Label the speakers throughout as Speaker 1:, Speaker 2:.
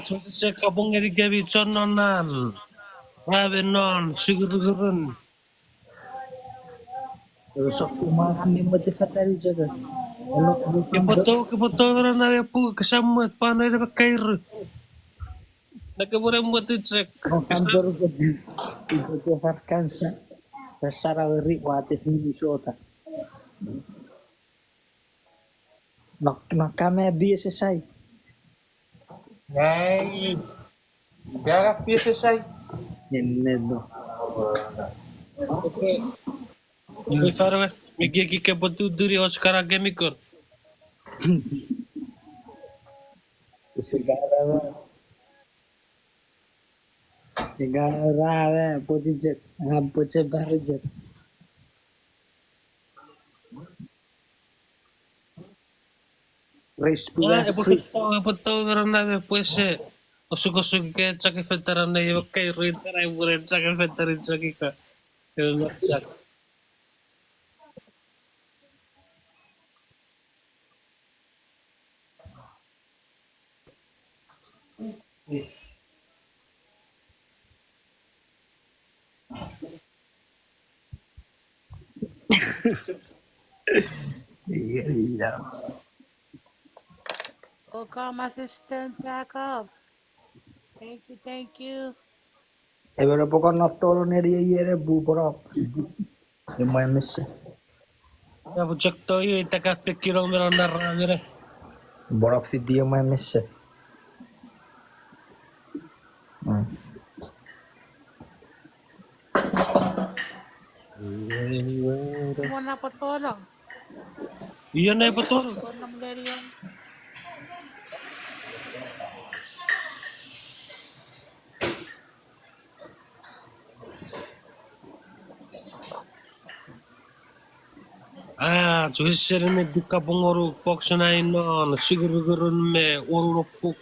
Speaker 1: 조세 가봉에리 개비 쩐넌난 라벤넌 시그르그른
Speaker 2: Usok kami motivatar juga.
Speaker 1: kepoto na pu kasamut paano na bakair nakamura mo titsek
Speaker 2: Kantor itu Arkansas. Secara weri watis Minnesota. Nak kami biasa say.
Speaker 1: nej gara pjese sig
Speaker 2: Ini do.
Speaker 1: mi farwe mi geki kepotu duri oskara gemikor
Speaker 2: Segala positif, positif baru.
Speaker 1: epoto na pues osuk ke chake fetaran na yo kai ruin tarai buren chake fetarin chake ka el chak
Speaker 2: Iya.
Speaker 3: Welcome, assistant back up. Thank you.
Speaker 2: Ebbero poco nottolo neri ieri bu però. Mai messe.
Speaker 1: ya bucak to yo itaka pe kilometer na ravire
Speaker 2: Borok si dia mai messe.
Speaker 3: Mo na patulong.
Speaker 1: iyon na ipotoro
Speaker 3: Ito na muli yung
Speaker 1: 조시르 me duka bongoru poksona inon sigurugurun me orupuk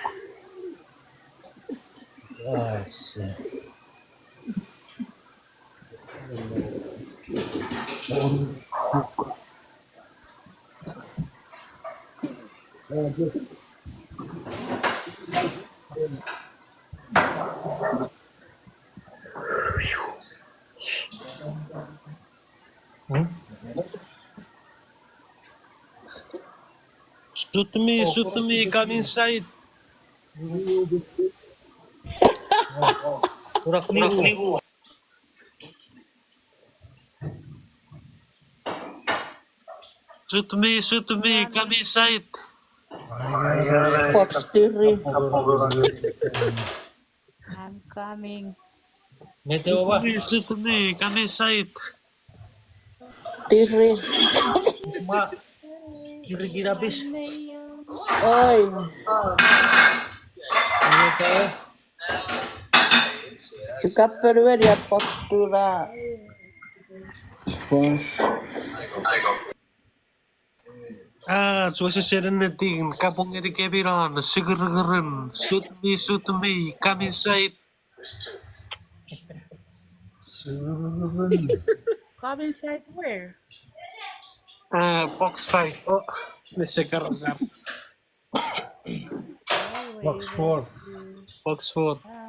Speaker 1: shoot me come inside Urak liu shoot me come inside
Speaker 2: Fox tiri.
Speaker 3: I'm coming.
Speaker 1: shoot me come inside
Speaker 2: Tiri.
Speaker 1: ma kira-kira bis
Speaker 2: Oi. Ika perver ya postura. Fox.
Speaker 1: 조시르 ting kapong eri kebiran sigurugurun shoot me come inside
Speaker 3: Come inside where?
Speaker 1: box 5 oh nese kargar
Speaker 3: Box 4.
Speaker 1: box 4